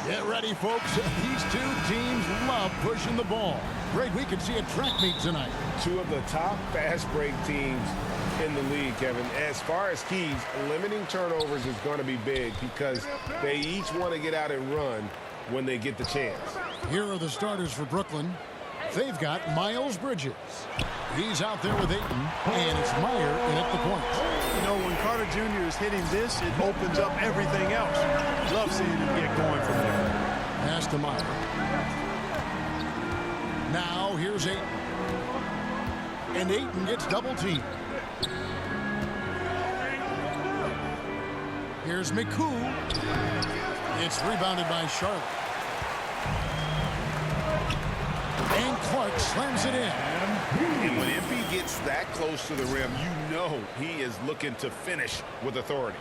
Get ready, folks. These two teams love pushing the ball. Great, we can see a track meet tonight. Two of the top fast break teams in the league, Kevin. As far as keys, limiting turnovers is going to be big because they each want to get out and run when they get the chance. Here are the starters for Brooklyn. They've got Miles Bridges. He's out there with Ayton, and it's Meyer in at the point. You know, when Carter Jr. is hitting this, it opens up everything else. Love seeing him get going from there. Pass to Meyer. Now here's Ayton. And Ayton gets double teamed. Here's McCoo. It's rebounded by Charlotte. And Clark slams it in. And when MP gets that close to the rim, you know he is looking to finish with authority.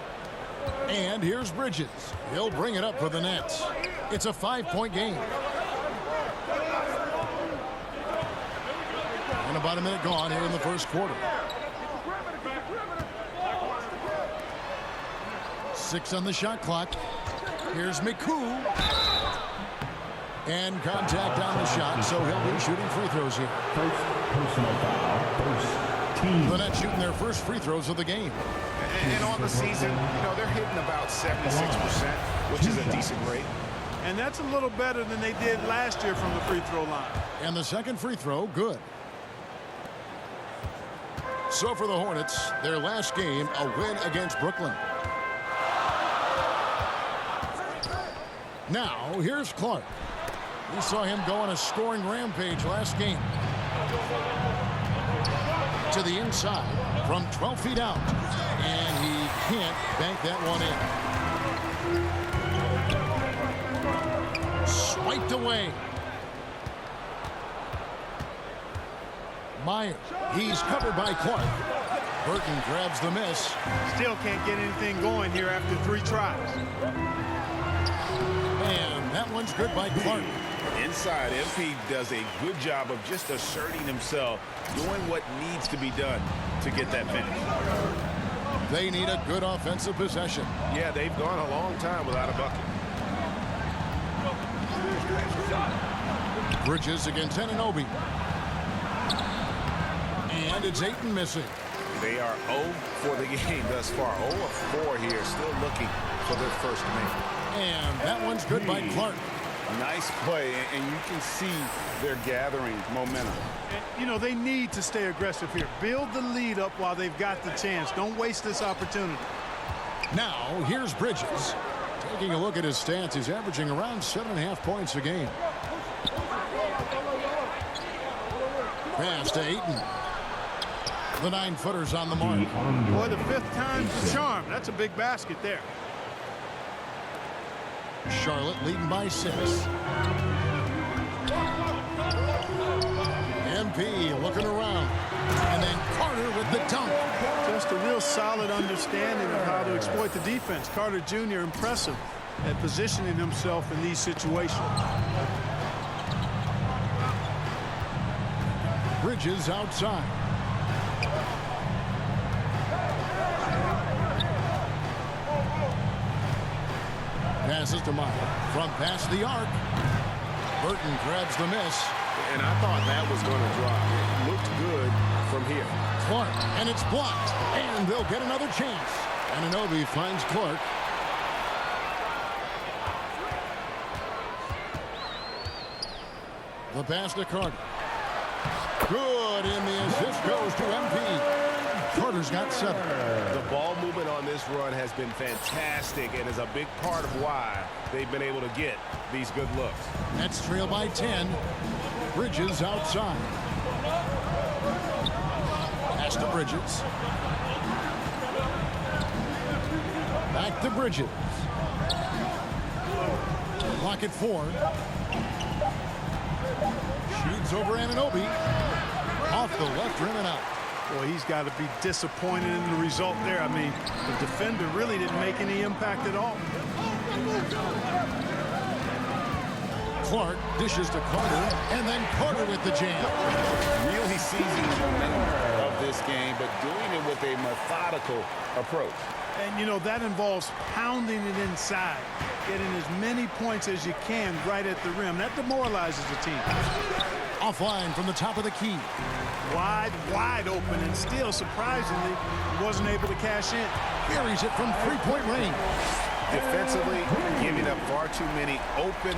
And here's Bridges. He'll bring it up for the Nets. It's a 5-point game. And about a minute gone here in the first quarter. 6 on the shot clock. Here's McCoo. And contact on the shot, so he'll be shooting free throws here. Personal foul, team. The Nets shooting their first free throws of the game. And on the season, you know, they're hitting about 76%, which is a decent rate. And that's a little better than they did last year from the free throw line. And the second free throw, good. So for the Hornets, their last game, a win against Brooklyn. Now, here's Clark. We saw him go on a scoring rampage last game. To the inside from 12 feet out. And he can't bank that one in. Swiped away. Meyer. He's covered by Clark. Burton grabs the miss. Still can't get anything going here after 3 tries. And that one's good by Clark. Inside, MP does a good job of just asserting himself, doing what needs to be done to get that finish. They need a good offensive possession. Yeah, they've gone a long time without a bucket. Bridges against Anunoby. And it's Ayton missing. They are 0 for the game thus far. 0 of 4 here, still looking for their first make. And that one's good by Clark. Nice play, and you can see they're gathering momentum. And, you know, they need to stay aggressive here. Build the lead up while they've got the chance. Don't waste this opportunity. Now, here's Bridges. Taking a look at his stats, he's averaging around 7.5 points a game. Pass to Ayton. The 9-footer's on the mark. Boy, the 5th time's the charm. That's a big basket there. Charlotte leading by 6. MP looking around. And then Carter with the dunk. Just a real solid understanding of how to exploit the defense. Carter Jr. impressive at positioning himself in these situations. Bridges outside. Passes to Meyer. From past the arc. Burton grabs the miss. And I thought that was going to drop. It looked good from here. Clark, and it's blocked. And they'll get another chance. Anunoby finds Clark. The pass to Carter. Good, and the assist goes to MP. Carter's got 7. The ball movement on this run has been fantastic and is a big part of why they've been able to get these good looks. Nets trail by 10. Bridges outside. Pass to Bridges. Back to Bridges. Clock at 4. Shoots over Anunoby. Off the left rim and out. Boy, he's got to be disappointed in the result there. I mean, the defender really didn't make any impact at all. Clark dishes to Carter, and then Carter with the jam. Really seizing the momentum of this game, but doing it with a methodical approach. And, you know, that involves pounding it inside. getting as many points as you can right at the rim. That demoralizes the team. Offline from the top of the key. Wide open, and still, surprisingly, wasn't able to cash in. Carries it from three-point range. Defensively, giving up far too many open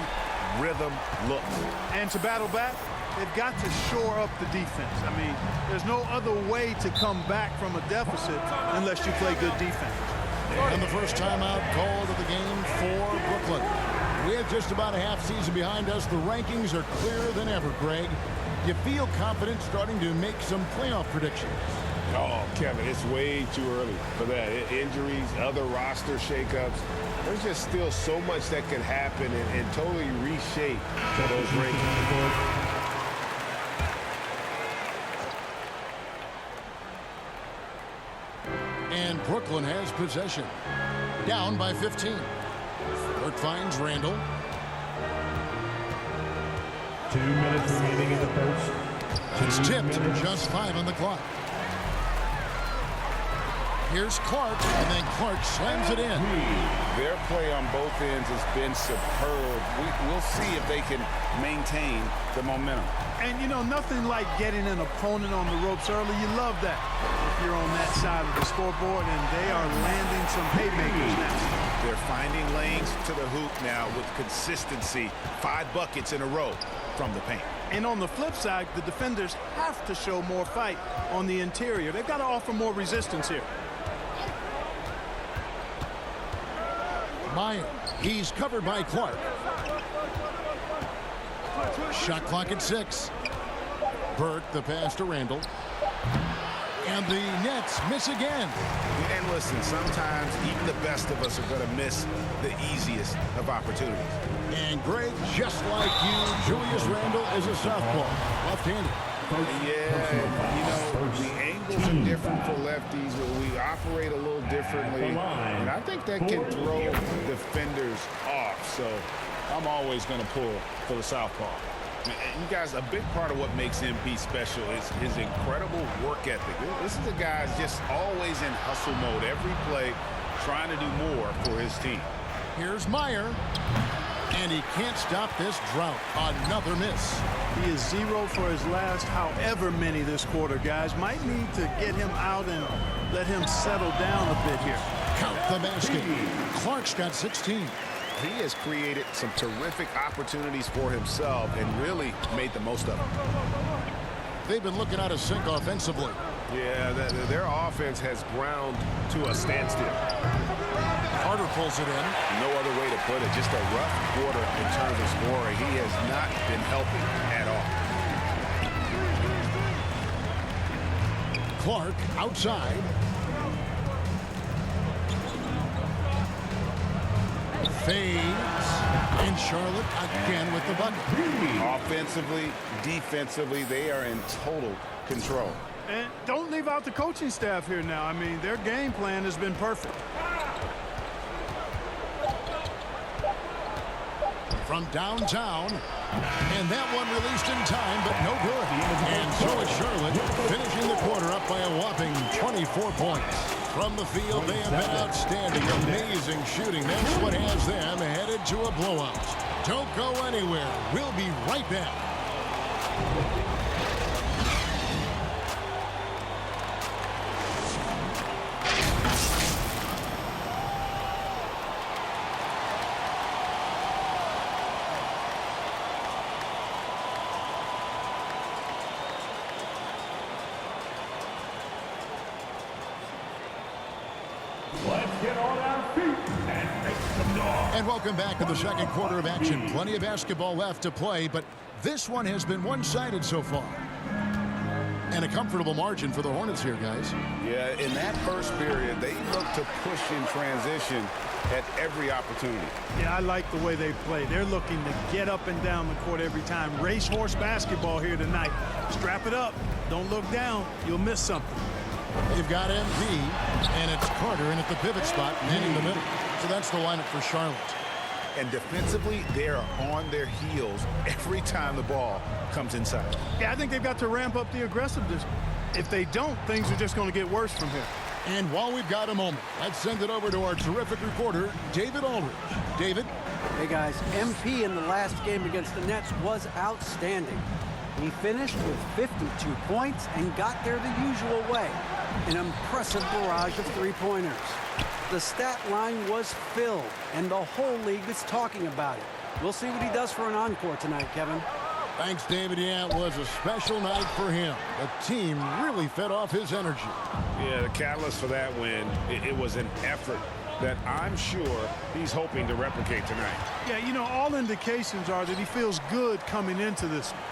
rhythm looks. And to battle back, they've got to shore up the defense. I mean, there's no other way to come back from a deficit unless you play good defense. And the first timeout called of the game for Brooklyn. With just about a half season behind us, the rankings are clearer than ever, Greg. You feel confident starting to make some playoff predictions? Oh, Kevin, it's way too early for that. Injuries, other roster shakeups. There's just still so much that can happen and totally reshape those rankings. And Brooklyn has possession. Down by 15. Burke finds Randall. 2 minutes remaining in the first. It's 2 tipped. minutes. Just 5 on the clock. Here's Clark, and then Clark slams it in. Their play on both ends has been superb. We'll see if they can maintain the momentum. And, you know, nothing like getting an opponent on the ropes early. You love that if you're on that side of the scoreboard, and they are landing some haymakers now. They're finding lanes to the hoop now with consistency. 5 buckets in a row from the paint. And on the flip side, the defenders have to show more fight on the interior. They've got to offer more resistance here. Meyer, he's covered by Clark. Shot clock at 6. Burke, the pass to Randall. And the Nets miss again. And listen, sometimes even the best of us are going to miss the easiest of opportunities. And Greg, just like you, Julius Randle is a southpaw, left-handed. Yeah, you know, the angles are different for lefties. We operate a little differently. And I think that can throw defenders off. So I'm always going to pull for the southpaw. And you guys, a big part of what makes MP special is his incredible work ethic. This is a guy just always in hustle mode. Every play trying to do more for his team. Here's Meyer. And he can't stop this drought. Another miss. He is 0 for his last however many this quarter, guys. Might need to get him out and let him settle down a bit here. Count the basket. Clark's got 16. He has created some terrific opportunities for himself and really made the most of them. They've been looking out of sync offensively. Yeah, their offense has ground to a standstill. Carter pulls it in. No other way to put it. Just a rough quarter in terms of scoring. He has not been helping at all. Clark outside. Fades. And Charlotte again with the bucket. Offensively, defensively, they are in total control. And don't leave out the coaching staff here now. I mean, their game plan has been perfect. From downtown, and that one released in time, but no good. And so is Charlotte, finishing the quarter up by a whopping 24 points. From the field, they have been outstanding, amazing shooting. That's what has them headed to a blowout. Don't go anywhere. We'll be right back. Let's get on our feet and make some noise. And welcome back to the second quarter of action. Plenty of basketball left to play, but this one has been one-sided so far. And a comfortable margin for the Hornets here, guys. Yeah, in that first period, they looked to push in transition at every opportunity. Yeah, I like the way they play. They're looking to get up and down the court every time. Racehorse basketball here tonight. Strap it up. Don't look down. You'll miss something. They've got MP, and it's Carter in at the pivot spot, manning the middle. So that's the lineup for Charlotte. And defensively, they are on their heels every time the ball comes inside. Yeah, I think they've got to ramp up the aggressiveness. If they don't, things are just going to get worse from here. And while we've got a moment, let's send it over to our terrific reporter, David Aldridge. David? Hey guys, MP in the last game against the Nets was outstanding. He finished with 52 points and got there the usual way. An impressive barrage of three-pointers. The stat line was filled, and the whole league is talking about it. We'll see what he does for an encore tonight, Kevin. Thanks, David. Yeah, it was a special night for him. The team really fed off his energy. Yeah, the catalyst for that win, it was an effort that I'm sure he's hoping to replicate tonight. Yeah, you know, all indications are that he feels good coming into this one.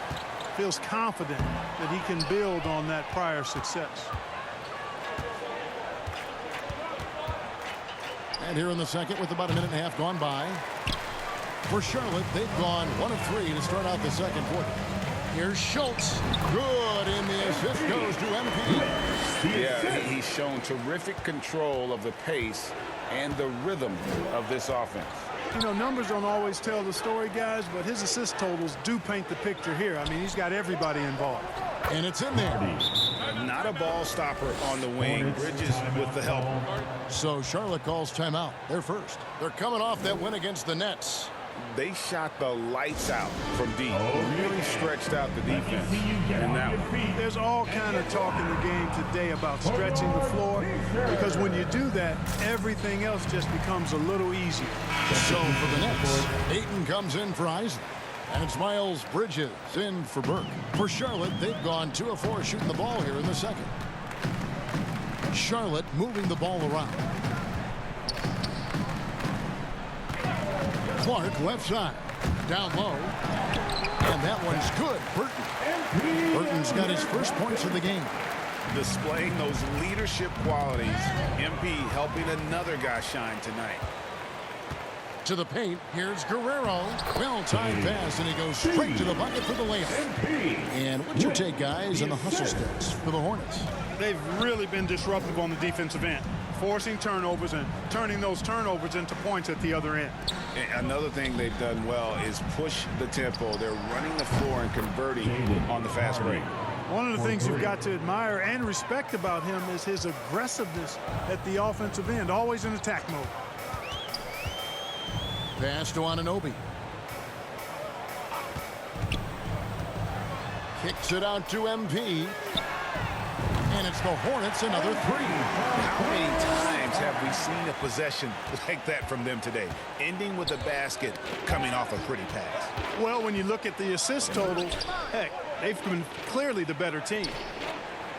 Feels confident that he can build on that prior success. And here in the second with about a minute and a half gone by. For Charlotte, they've gone 1 of 3 to start out the second quarter. Here's Schultz. Good, and the assist goes to MP. Yeah, he's shown terrific control of the pace and the rhythm of this offense. You know, numbers don't always tell the story, guys, but his assist totals do paint the picture here. I mean, he's got everybody involved. And it's in there. Not a ball stopper on the wing. Bridges with the help. So Charlotte calls timeout. They're first. They're coming off that win against the Nets. They shot the lights out from deep. Really stretched out the defense in that one. There's all kind of talk in the game today about stretching the floor, because when you do that, everything else just becomes a little easier. So for the Nets, Ayton comes in for Isaac. And it's Miles Bridges in for Burke. For Charlotte, they've gone 2 of 4 shooting the ball here in the second. Charlotte moving the ball around. Clark left side. Down low. And that one's good. Burton. Burton's got his first points of the game. Displaying those leadership qualities. MP helping another guy shine tonight. To the paint, here's Guerrero. Well-timed pass, and he goes straight to the bucket for the layup. And what's your take, guys, on the hustle stats for the Hornets? They've really been disruptive on the defensive end, forcing turnovers and turning those turnovers into points at the other end. Another thing they've done well is push the tempo. They're running the floor and converting on the fast break. One of the things you've got to admire and respect about him is his aggressiveness at the offensive end, always in attack mode. Pass to Anunoby. Kicks it out to MP. And it's the Hornets, another 3. How many times have we seen a possession like that from them today? Ending with a basket, coming off a pretty pass. Well, when you look at the assist totals, heck, they've been clearly the better team.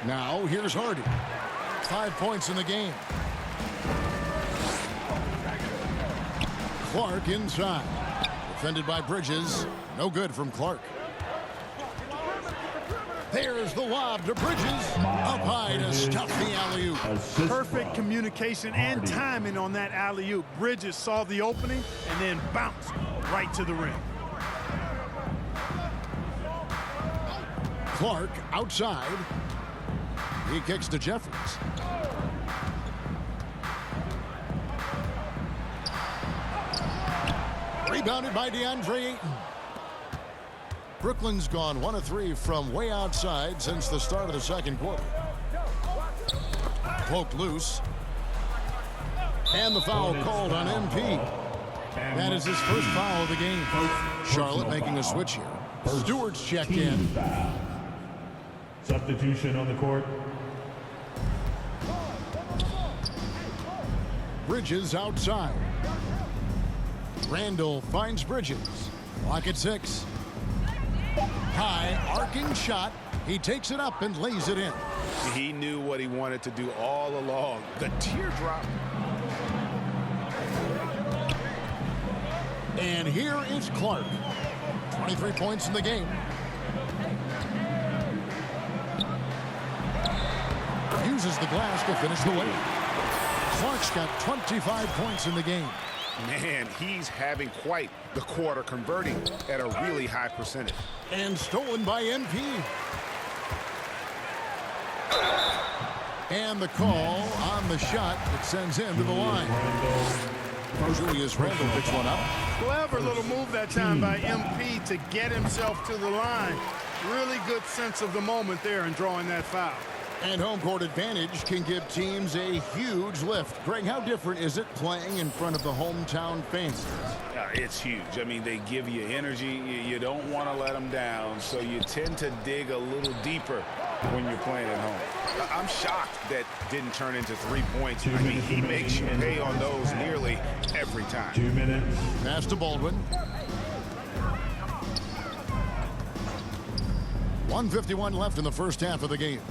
Now, here's Hardy. 5 points in the game. Clark inside. Defended by Bridges. No good from Clark. There's the lob to Bridges. Up high to stuff the alley-oop. Perfect communication and timing on that alley-oop. Bridges saw the opening and then bounced right to the rim. Clark outside. He kicks to Jeffries. Rebounded by DeAndre Ayton. Brooklyn's gone 1 of 3 from way outside since the start of the second quarter. Poked loose. And the foul called on MP. That is his first foul of the game. Charlotte making a switch here. Stewart's checked in. Substitution on the court. Bridges outside. Randall finds Bridges. Clock at 6. High arcing shot. He takes it up and lays it in. He knew what he wanted to do all along. The teardrop. And here is Clark. 23 points in the game. Uses the glass to finish the layup. Clark's got 25 points in the game. Man, he's having quite the quarter, converting at a really high percentage. And stolen by MP. And the call on the shot that sends him to the line. Julius Randle picks one up. Clever little move that time by MP to get himself to the line. Really good sense of the moment there in drawing that foul. And home court advantage can give teams a huge lift. Greg, how different is it playing in front of the hometown fans? It's huge. I mean, they give you energy. You don't want to let them down, so you tend to dig a little deeper when you're playing at home. I'm shocked that didn't turn into 3 points. I mean, he makes you pay on those nearly every time. 2 minutes. Pass to Baldwin. 1:51 left in the first half of the game.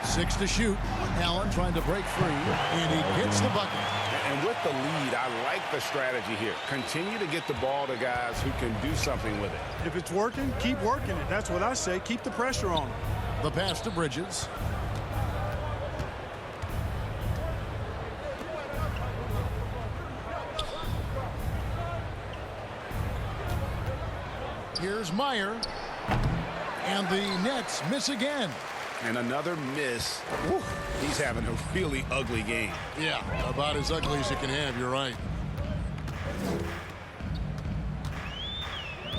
6 to shoot. Allen trying to break free, and he gets the bucket. And with the lead, I like the strategy here. Continue to get the ball to guys who can do something with it. If it's working, keep working it. That's what I say. Keep the pressure on them. The pass to Bridges. Here's Meyer. And the Nets miss again. And another miss. Whew, he's having a really ugly game. Yeah, about as ugly as you can have, you're right.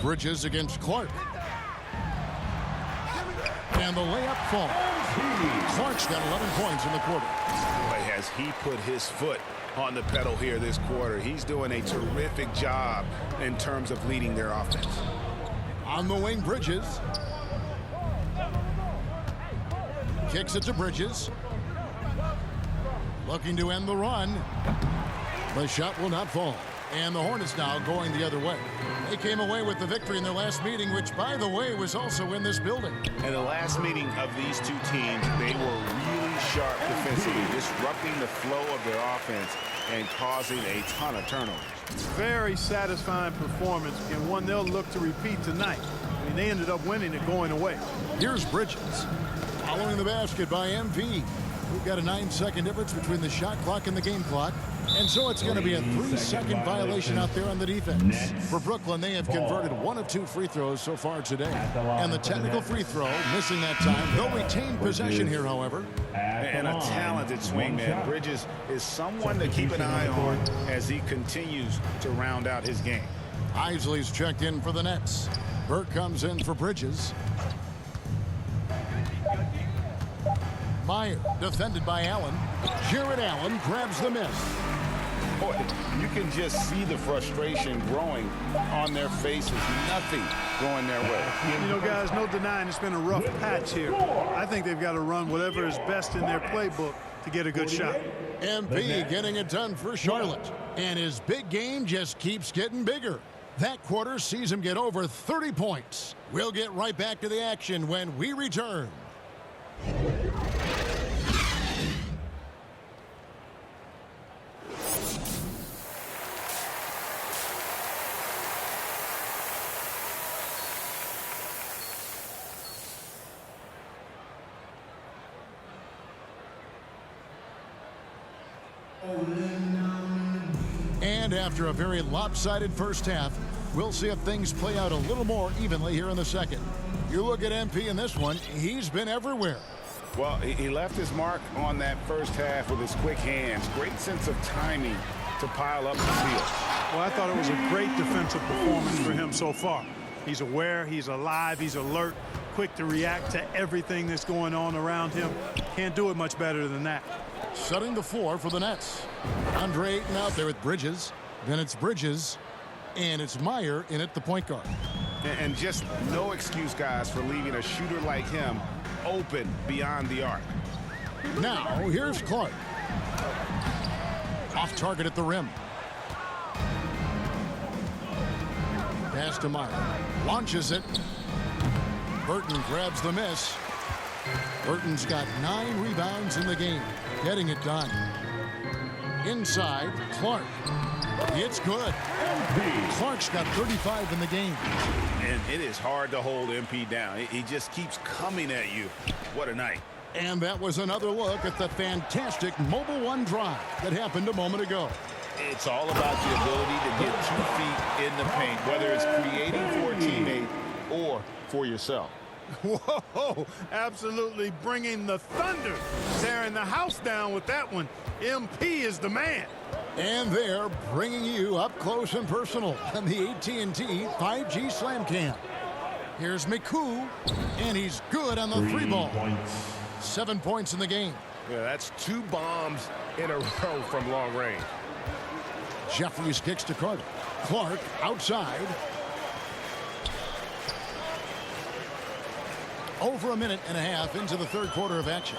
Bridges against Clark. And the layup falls. Clark's got 11 points in the quarter. Boy, has he put his foot on the pedal here this quarter. He's doing a terrific job in terms of leading their offense. On the wing, Bridges. Kicks it to Bridges. Looking to end the run. The shot will not fall. And the Hornets now going the other way. They came away with the victory in their last meeting, which, by the way, was also in this building. In the last meeting of these two teams, they were really sharp defensively, disrupting the flow of their offense and causing a ton of turnovers. Very satisfying performance, and one they'll look to repeat tonight. I mean, they ended up winning it going away. Here's Bridges. Following the basket by MP. We've got a 9-second difference between the shot clock and the game clock. And so it's going to be a 3-second violation out there on the defense. For Brooklyn, they have converted 1 of 2 free throws so far today. And the technical free throw, missing that time. They'll retain possession here, however. And a talented swing man. Bridges is someone to keep an eye on as he continues to round out his game. Isley's checked in for the Nets. Burke comes in for Bridges. Meyer, defended by Allen. Jared Allen grabs the miss. Boy, you can just see the frustration growing on their faces. Nothing going their way. You know, guys, no denying it's been a rough patch here. I think they've got to run whatever is best in their playbook to get a good shot. MP getting it done for Charlotte. And his big game just keeps getting bigger. That quarter sees him get over 30 points. We'll get right back to the action when we return. And after a very lopsided first half, we'll see if things play out a little more evenly here in the second. You look at MP in this one, he's been everywhere. Well, he left his mark on that first half with his quick hands. Great sense of timing to pile up the field. Well, I thought it was a great defensive performance for him so far. He's aware, he's alive, he's alert, quick to react to everything that's going on around him. Can't do it much better than that. Shutting the floor for the Nets. Andre Ayton out there with Bridges. Then it's Bridges, and it's Meyer in at the point guard. And just no excuse, guys, for leaving a shooter like him open beyond the arc. Now, here's Clark. Off target at the rim. Pass to Meyer. Launches it. Burton grabs the miss. Burton's got 9 rebounds in the game. Getting it done. Inside, Clark. It's good. Clark's got 35 in the game. And it is hard to hold MP down. He just keeps coming at you. What a night. And that was another look at the fantastic Mobile One drive that happened a moment ago. It's all about the ability to get 2 feet in the paint, whether it's creating for a teammate or for yourself. Whoa, absolutely bringing the thunder, tearing the house down with that one. MP is the man. And they're bringing you up close and personal on the AT&T 5G Slam Cam. Here's Miku, and he's good on the 3 ball. 7 points in the game. Yeah, that's 2 bombs in a row from long range. Jeffries kicks to Carter. Clark outside. Over a minute and a half into the 3rd quarter of action.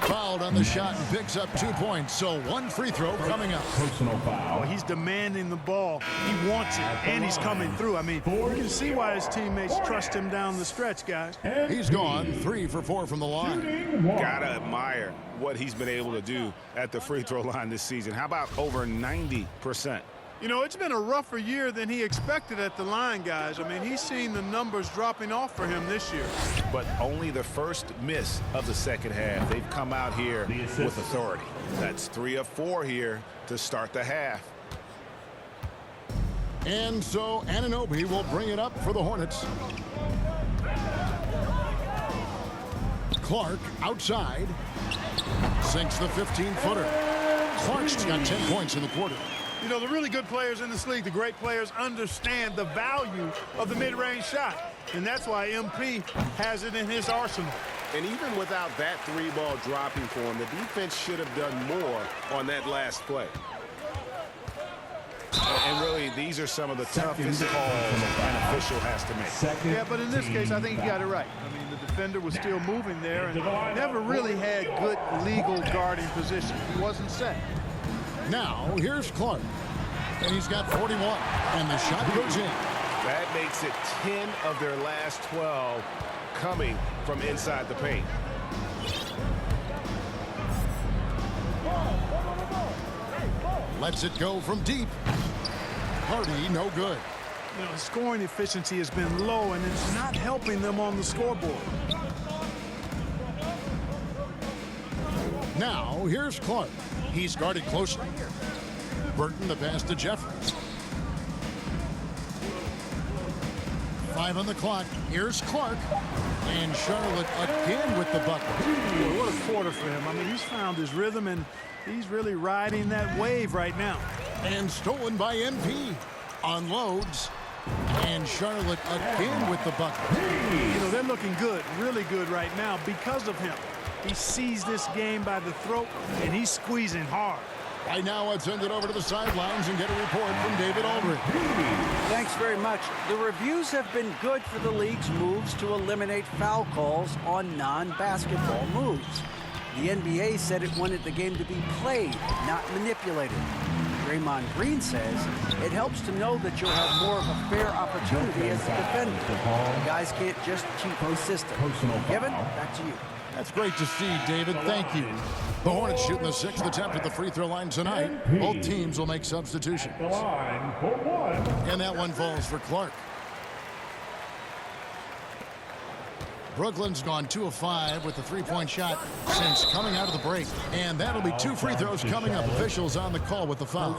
Fouled on the shot and picks up 2 points. So 1 free throw coming up. Personal foul. Well, he's demanding the ball. He wants it, and he's coming through. I mean, you can see why his teammates trust him down the stretch, guys. He's gone 3 for 4 from the line. Gotta admire what he's been able to do at the free throw line this season. How about over 90%? You know, it's been a rougher year than he expected at the line, guys. I mean, he's seen the numbers dropping off for him this year. But only the first miss of the 2nd half. They've come out here with authority. That's 3 of 4 here to start the half. And so Anunoby will bring it up for the Hornets. Clark outside. Sinks the 15-footer. Clark's got 10 points in the quarter. You know, the really good players in this league, the great players, understand the value of the mid-range shot. And that's why MP has it in his arsenal. And even without that 3-ball dropping for him, the defense should have done more on that last play. And really, these are some of the toughest calls an official has to make. Yeah, but in this case, I think he got it right. I mean, the defender was still moving there and never really had good legal guarding position. He wasn't set. Now, here's Clark. And he's got 41. And the shot goes in. That makes it 10 of their last 12 coming from inside the paint. Lets it go from deep. Hardy, no good. You know, scoring efficiency has been low, and it's not helping them on the scoreboard. Now, here's Clark. He's guarded closely. Burton the pass to Jeffries. 5 on the clock. Here's Clark. And Charlotte again with the bucket. What a quarter for him. I mean, he's found his rhythm, and he's really riding that wave right now. And stolen by MP. Unloads. And Charlotte again with the bucket. You know, they're looking good, really good right now because of him. He sees this game by the throat, and he's squeezing hard. Right now, let's send it over to the sidelines and get a report from David Aldridge. Thanks very much. The reviews have been good for the league's moves to eliminate foul calls on non-basketball moves. The NBA said it wanted the game to be played, not manipulated. Draymond Green says it helps to know that you'll have more of a fair opportunity as a defender. The guys can't just cheat the system. Kevin, back to you. That's great to see, David. Thank you. The Hornets shooting the 6th attempt at the free throw line tonight. Both teams will make substitutions. And that one falls for Clark. Brooklyn's gone 2 of 5 with the 3-point shot since coming out of the break. And that'll be 2 free throws coming up. Officials on the call with the foul.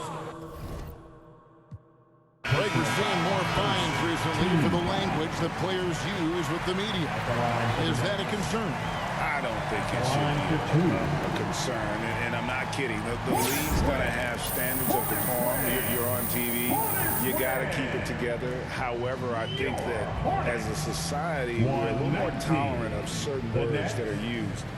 Greg, we're seeing more fines recently for the language that players use with the media. Is that a concern? I don't think it should be a concern, and I'm not kidding. The league's going to have standards of decorum. You're on TV. You got to keep it together. However, I think that as a society, we're a little more tolerant of certain words that are used.